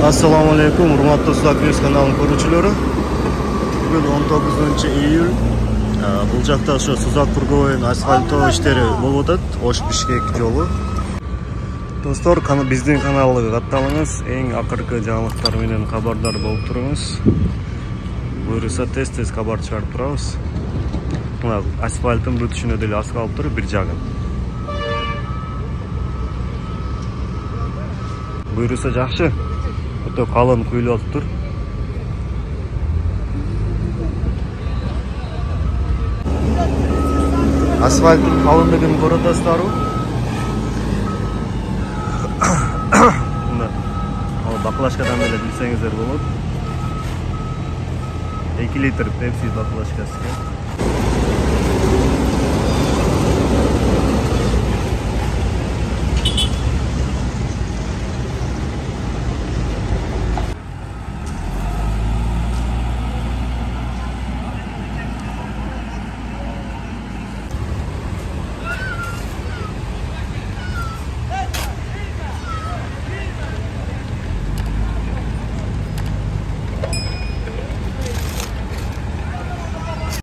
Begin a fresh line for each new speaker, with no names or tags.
Assalamu alaikum, hurmatli Suzak News kanalının ko'ruvchilari. Bugun 19 iyul. Bu жақта ошо Suzak Purgovoy'un asfaltоо иштери болуп атат, Ош-Бишкек жолу. Достор, биздин каналга катталыңыз, эң акыркы жаңылыктар менен кабардар болуп туруңуз. Буюрса тез кабар чыгарып турабыз. Мына асфальттын бүтүшүнө деле аз калып тур, бир жагы. Буюрса жакшы. Өтө калын куюлуп тур. Asfaltın kalınlığını korutastarı. Baklaşkadan bile bilsengizler olur. 2 litre Pepsi baklaşkası.